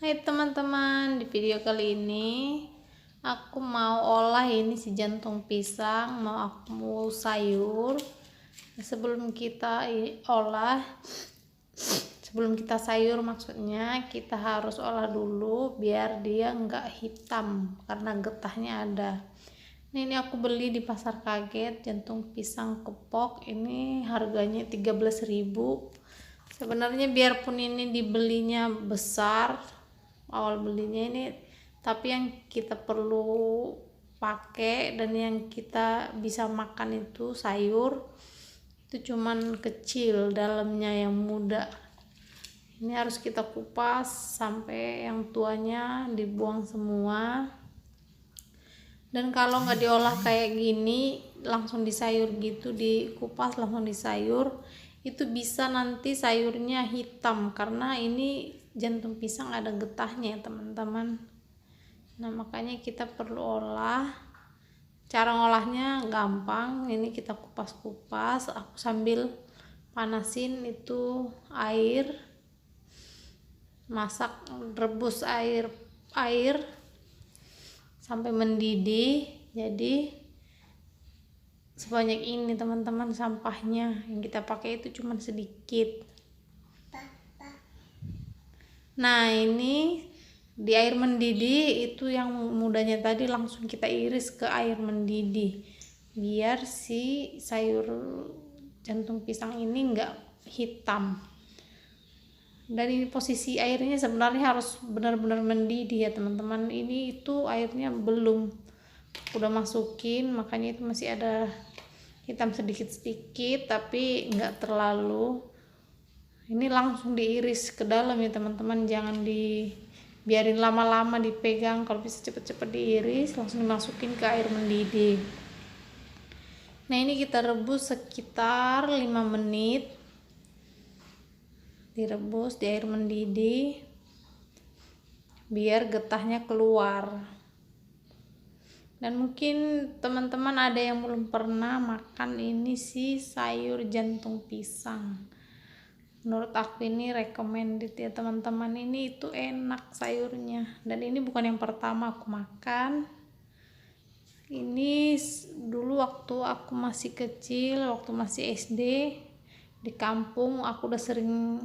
Hai teman-teman, di video kali ini aku mau olah ini si jantung pisang, mau sayur. Sebelum kita olah, sebelum kita sayur maksudnya, kita harus olah dulu biar dia enggak hitam karena getahnya ada. Ini aku beli di pasar kaget jantung pisang kepok, ini harganya 13.000. Sebenarnya biarpun ini dibelinya besar, awal belinya ini, tapi yang kita perlu pakai dan yang kita bisa makan itu sayur itu cuman kecil, dalamnya yang muda. Ini harus kita kupas sampai yang tuanya dibuang semua. Dan kalau nggak diolah kayak gini langsung disayur gitu, dikupas langsung disayur, itu bisa nanti sayurnya hitam karena ini jantung pisang ada getahnya ya teman-teman. Nah makanya kita perlu olah. Cara ngolahnya gampang, ini kita kupas-kupas, aku sambil panasin itu air, masak, rebus air sampai mendidih. Jadi sebanyak ini teman-teman sampahnya, yang kita pakai itu cuma sedikit. Nah ini di air mendidih itu yang mudanya tadi langsung kita iris ke air mendidih biar si sayur jantung pisang ini enggak hitam. Dan ini posisi airnya sebenarnya harus benar-benar mendidih ya teman-teman. Ini itu airnya belum, udah masukin makanya itu masih ada hitam sedikit-sedikit tapi enggak terlalu. Ini langsung diiris ke dalam ya teman-teman, jangan dibiarin lama-lama dipegang. Kalau bisa cepet-cepet diiris langsung dimasukin ke air mendidih. Nah ini kita rebus sekitar 5 menit, direbus di air mendidih biar getahnya keluar. Dan mungkin teman-teman ada yang belum pernah makan ini sih sayur jantung pisang. Menurut aku ini recommended ya teman-teman, ini itu enak sayurnya. Dan ini bukan yang pertama aku makan. Ini dulu waktu aku masih kecil, waktu masih SD di kampung, aku udah sering,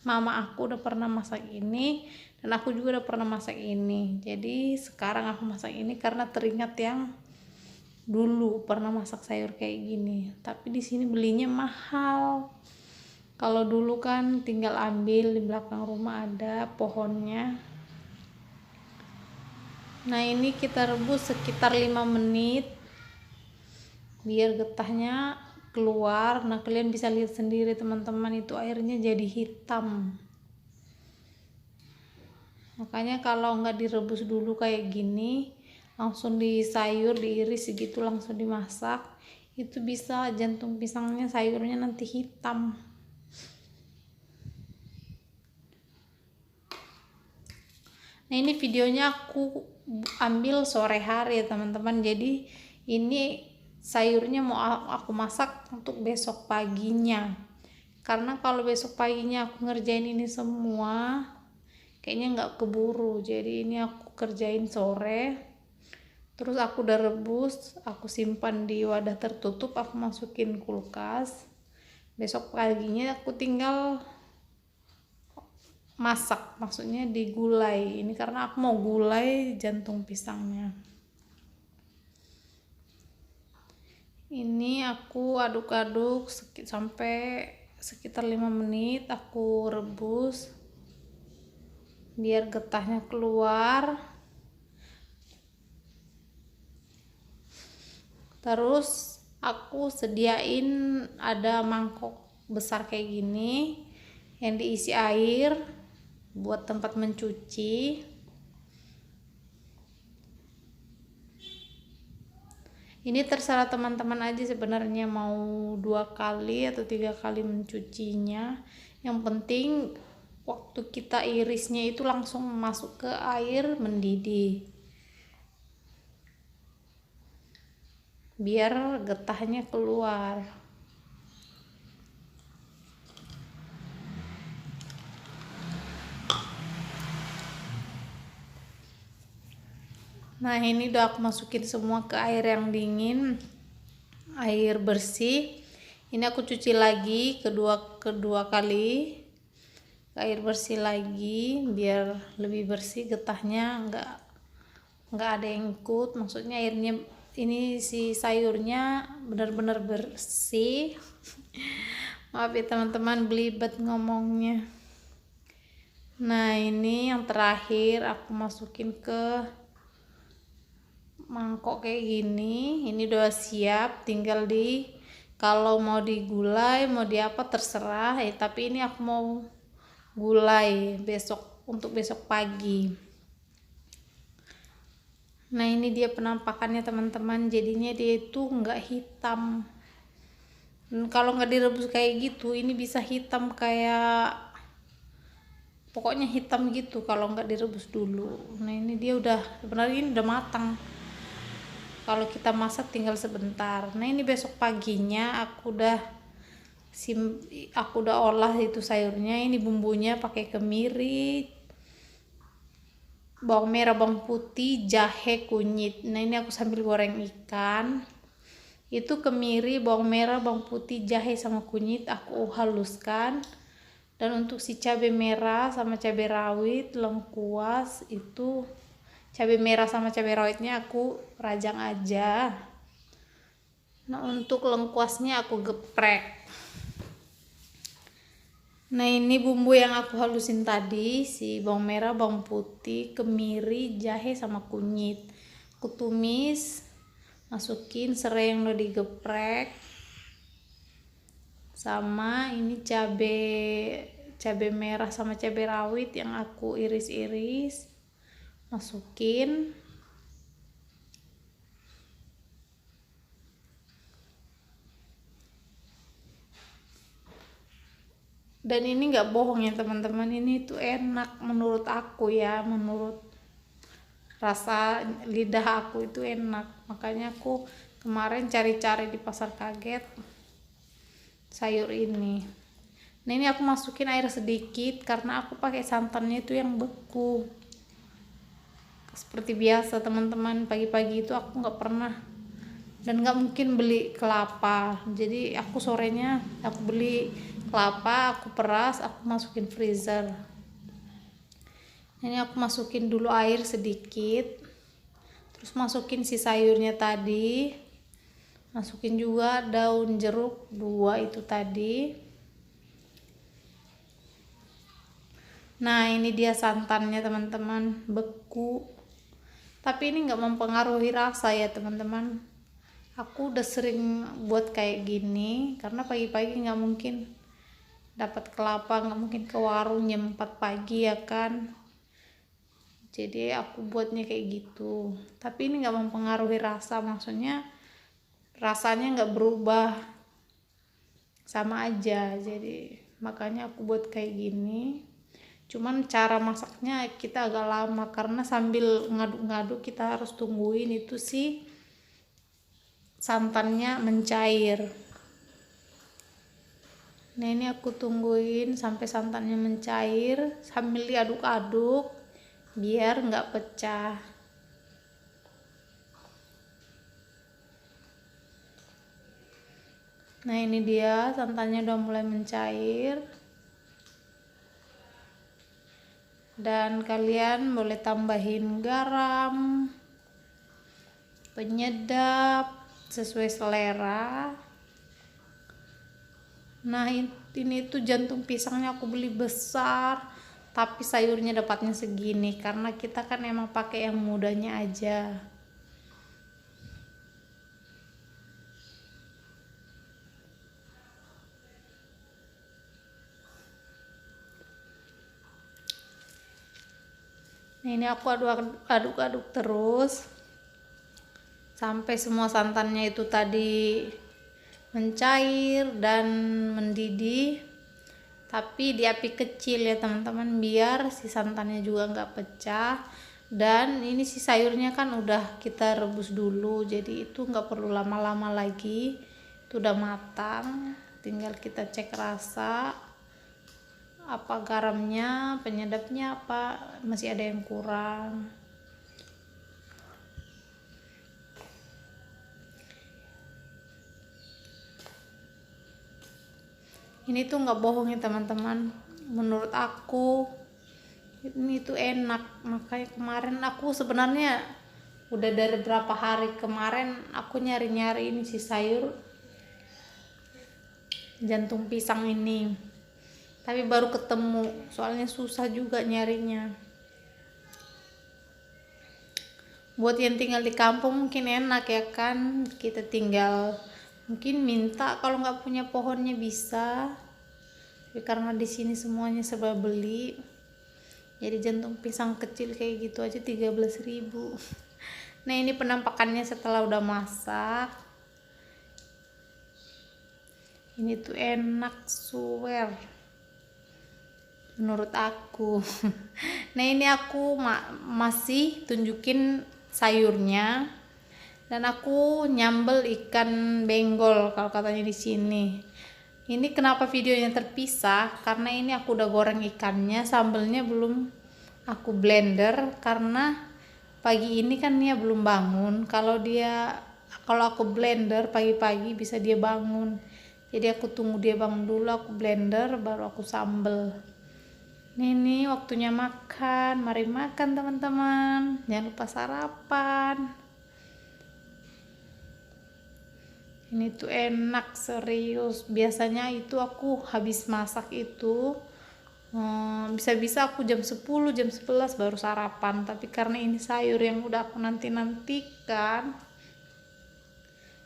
mama aku udah pernah masak ini dan aku juga udah pernah masak ini. Jadi sekarang aku masak ini karena teringat yang dulu pernah masak sayur kayak gini. Tapi di sini belinya mahal. Kalau dulu kan tinggal ambil, di belakang rumah ada pohonnya. Nah ini kita rebus sekitar 5 menit biar getahnya keluar. Nah kalian bisa lihat sendiri teman-teman, itu airnya jadi hitam. Makanya kalau nggak direbus dulu kayak gini, langsung disayur, diiris gitu langsung dimasak, itu bisa jantung pisangnya, sayurnya nanti hitam. Nah ini videonya aku ambil sore hari ya teman-teman, jadi ini sayurnya mau aku masak untuk besok paginya, karena kalau besok paginya aku ngerjain ini semua kayaknya nggak keburu. Jadi ini aku kerjain sore, terus aku udah rebus, aku simpan di wadah tertutup, aku masukin kulkas. Besok paginya aku tinggal masak, maksudnya digulai. Ini karena aku mau gulai jantung pisangnya. Ini aku aduk-aduk sampai sekitar 5 menit aku rebus biar getahnya keluar. Terus aku sediain ada mangkok besar kayak gini yang diisi air buat tempat mencuci. Ini terserah teman-teman aja sebenarnya mau 2 kali atau 3 kali mencucinya. Yang penting waktu kita irisnya itu langsung masuk ke air mendidih biar getahnya keluar. Nah ini udah aku masukin semua ke air yang dingin, air bersih. Ini aku cuci lagi kedua kali ke air bersih lagi biar lebih bersih, getahnya nggak ada yang ikut, maksudnya airnya ini si sayurnya benar-benar bersih. Maaf ya teman-teman, belibet ngomongnya. Nah ini yang terakhir aku masukin ke mangkok kayak gini. Ini udah siap, tinggal kalau mau digulai mau di apa terserah tapi ini aku mau gulai untuk besok pagi. Nah ini dia penampakannya teman-teman, jadinya dia itu nggak hitam. Dan kalau nggak direbus kayak gitu ini bisa hitam kayak, pokoknya hitam gitu kalau nggak direbus dulu. Nah ini dia udah, sebenarnya ini udah matang, kalau kita masak tinggal sebentar. Nah ini besok paginya aku udah olah itu sayurnya. Ini bumbunya pakai kemiri, bawang merah, bawang putih, jahe, kunyit. Nah ini aku sambil goreng ikan. Itu kemiri, bawang merah, bawang putih, jahe sama kunyit aku haluskan. Dan untuk si cabai merah sama cabai rawit, lengkuas, itu cabai merah sama cabai rawitnya aku rajang aja. Nah untuk lengkuasnya aku geprek. Nah ini bumbu yang aku halusin tadi, si bawang merah, bawang putih, kemiri, jahe sama kunyit. Aku tumis, masukin serai yang udah digeprek, sama ini cabai merah sama cabai rawit yang aku iris-iris, masukin. Dan ini nggak bohong ya teman-teman, ini tuh enak menurut aku ya, menurut rasa lidah aku itu enak. Makanya aku kemarin cari-cari di pasar kaget sayur ini. Nah ini aku masukin air sedikit karena aku pakai santannya itu yang beku. Seperti biasa teman-teman, pagi-pagi itu aku nggak pernah dan nggak mungkin beli kelapa, jadi aku sorenya aku beli kelapa, aku peras, aku masukin freezer. Ini aku masukin dulu air sedikit, terus masukin si sayurnya tadi, masukin juga daun jeruk 2 itu tadi. Nah ini dia santannya teman-teman, beku, tapi ini nggak mempengaruhi rasa ya teman-teman. Aku udah sering buat kayak gini karena pagi-pagi nggak mungkin dapat kelapa, nggak mungkin ke warung jam 4 pagi ya kan, jadi aku buatnya kayak gitu. Tapi ini nggak mempengaruhi rasa, maksudnya rasanya nggak berubah, sama aja. Jadi makanya aku buat kayak gini. Cuman cara masaknya kita agak lama karena sambil ngaduk-ngaduk kita harus tungguin itu sih santannya mencair. Nah ini aku tungguin sampai santannya mencair sambil diaduk-aduk biar nggak pecah. Nah ini dia santannya udah mulai mencair, dan kalian boleh tambahin garam, penyedap sesuai selera. Nah ini tuh jantung pisangnya aku beli besar, tapi sayurnya dapatnya segini karena kita kan emang pakai yang mudanya aja. Nah ini aku aduk-aduk terus sampai semua santannya itu tadi mencair dan mendidih, tapi di api kecil ya teman-teman biar si santannya juga nggak pecah. Dan ini si sayurnya kan udah kita rebus dulu, jadi itu nggak perlu lama-lama lagi, itu udah matang. Tinggal kita cek rasa apa garamnya, penyedapnya apa masih ada yang kurang. Ini tuh nggak bohong ya teman-teman, menurut aku ini tuh enak. Makanya kemarin aku sebenarnya udah dari berapa hari kemarin aku nyari-nyari ini si sayur jantung pisang ini, tapi baru ketemu, soalnya susah juga nyarinya. Buat yang tinggal di kampung mungkin enak ya kan, kita tinggal mungkin minta, kalau nggak punya pohonnya bisa. Tapi karena di sini semuanya serba beli, jadi jantung pisang kecil kayak gitu aja 13.000. Nah ini penampakannya setelah udah masak. Ini tuh enak, swear, menurut aku. Nah ini aku masih tunjukin sayurnya, dan aku nyambel ikan benggol kalau katanya di sini. Ini kenapa videonya terpisah, karena ini aku udah goreng ikannya, sambelnya belum aku blender karena pagi ini kan dia belum bangun. Kalau aku blender pagi-pagi bisa dia bangun, jadi aku tunggu dia bangun dulu, aku blender baru aku sambel. Ini waktunya makan, mari makan teman-teman, jangan lupa sarapan. Ini tuh enak serius. Biasanya itu aku habis masak itu bisa-bisa aku jam 10 jam 11 baru sarapan, tapi karena ini sayur yang udah aku nanti-nantikan,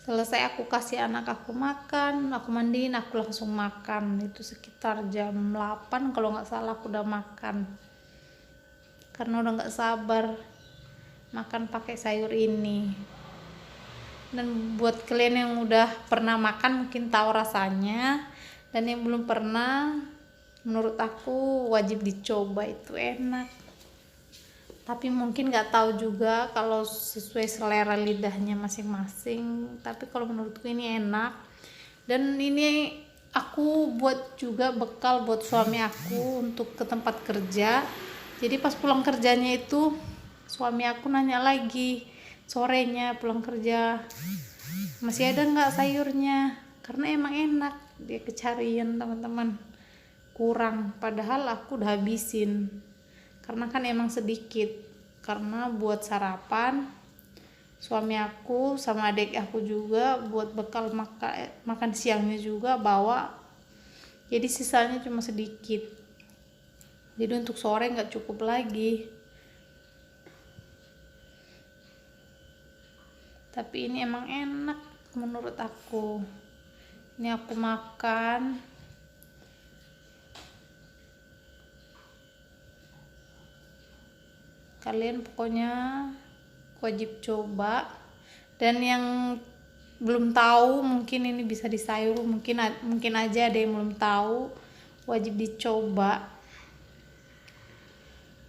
selesai aku kasih anak aku makan, aku mandiin, aku langsung makan. Itu sekitar jam 8 kalau nggak salah aku udah makan, karena udah nggak sabar makan pakai sayur ini. Dan buat kalian yang udah pernah makan mungkin tahu rasanya, dan yang belum pernah menurut aku wajib dicoba, itu enak. Tapi mungkin nggak tahu juga kalau sesuai selera lidahnya masing-masing, tapi kalau menurutku ini enak. Dan ini aku buat juga bekal buat suami aku untuk ke tempat kerja. Jadi pas pulang kerjanya itu suami aku nanya lagi sorenya pulang kerja, masih ada nggak sayurnya, karena emang enak, dia kecarian teman-teman, kurang, padahal aku udah habisin karena kan emang sedikit, karena buat sarapan suami aku sama adik aku juga, buat bekal makan siangnya juga bawa, jadi sisanya cuma sedikit, jadi untuk sore nggak cukup lagi. Tapi ini emang enak menurut aku. Ini aku makan. Kalian pokoknya wajib coba. Dan yang belum tahu mungkin ini bisa di sayur, mungkin aja ada yang belum tahu, wajib dicoba.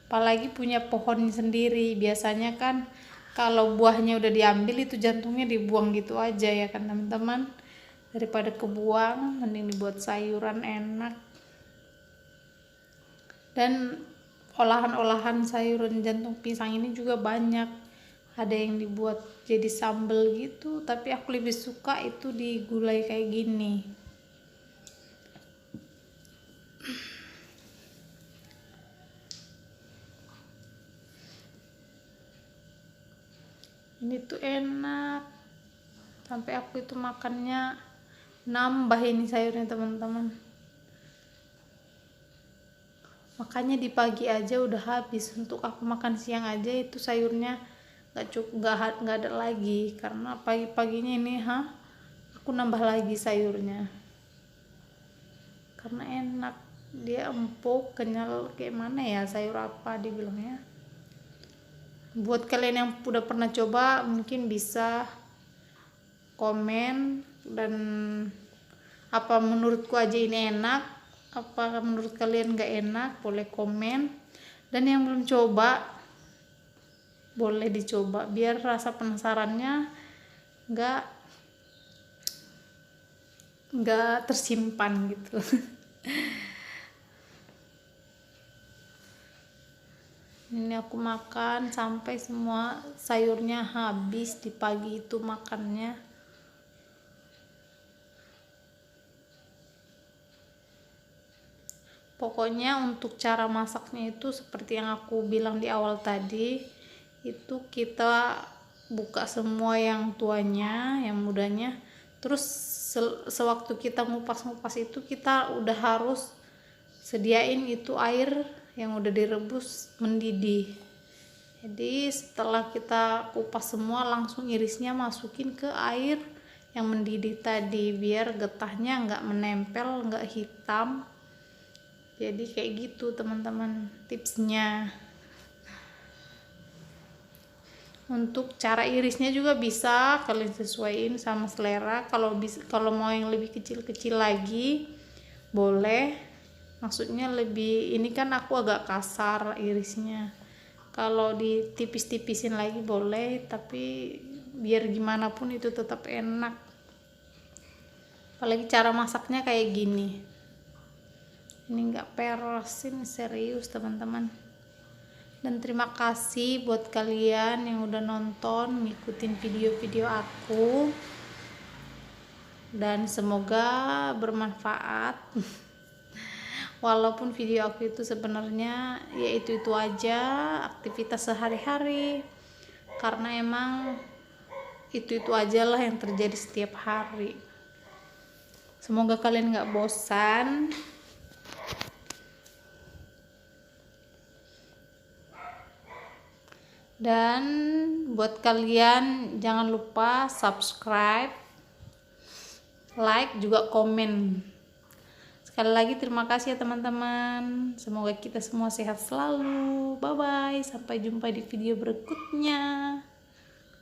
Apalagi punya pohon sendiri, biasanya kan kalau buahnya udah diambil itu jantungnya dibuang gitu aja ya kan teman-teman, daripada kebuang mending dibuat sayuran enak. Dan olahan-olahan sayuran jantung pisang ini juga banyak, ada yang dibuat jadi sambal gitu, tapi aku lebih suka itu digulai kayak gini. Ini tuh enak, sampai aku itu makannya nambah ini sayurnya teman-teman. Makanya di pagi aja udah habis, untuk aku makan siang aja itu sayurnya nggak ada lagi, karena pagi-paginya ini aku nambah lagi sayurnya karena enak, dia empuk, kenyal, kayak mana ya, sayur apa dibilangnya. Buat kalian yang udah pernah coba mungkin bisa komen, dan apa menurutku aja ini enak, apa menurut kalian gak enak, boleh komen. Dan yang belum coba boleh dicoba biar rasa penasarannya nggak tersimpan gitu. Ini aku makan sampai semua sayurnya habis di pagi itu makannya. Pokoknya untuk cara masaknya itu seperti yang aku bilang di awal tadi, itu kita buka semua yang tuanya, yang mudanya, terus sewaktu kita ngupas-ngupas itu kita udah harus sediain itu air yang udah direbus mendidih. Jadi setelah kita kupas semua, langsung irisnya masukin ke air yang mendidih tadi biar getahnya nggak menempel, nggak hitam. Jadi kayak gitu teman-teman tipsnya. Untuk cara irisnya juga bisa kalian sesuaiin sama selera. Kalau mau yang lebih kecil-kecil lagi boleh, maksudnya lebih, ini kan aku agak kasar irisnya, kalau ditipis-tipisin lagi boleh, tapi biar gimana pun itu tetap enak. Apalagi cara masaknya kayak gini, ini nggak peres, ini serius teman-teman. Dan terima kasih buat kalian yang udah nonton, ngikutin video-video aku, dan semoga bermanfaat. Walaupun video aku itu sebenarnya ya itu aja aktivitas sehari-hari, karena emang itu aja lah yang terjadi setiap hari. Semoga kalian nggak bosan. Dan buat kalian jangan lupa subscribe, like, juga komen. Sekali lagi terima kasih ya teman-teman. Semoga kita semua sehat selalu. Bye bye, sampai jumpa di video berikutnya.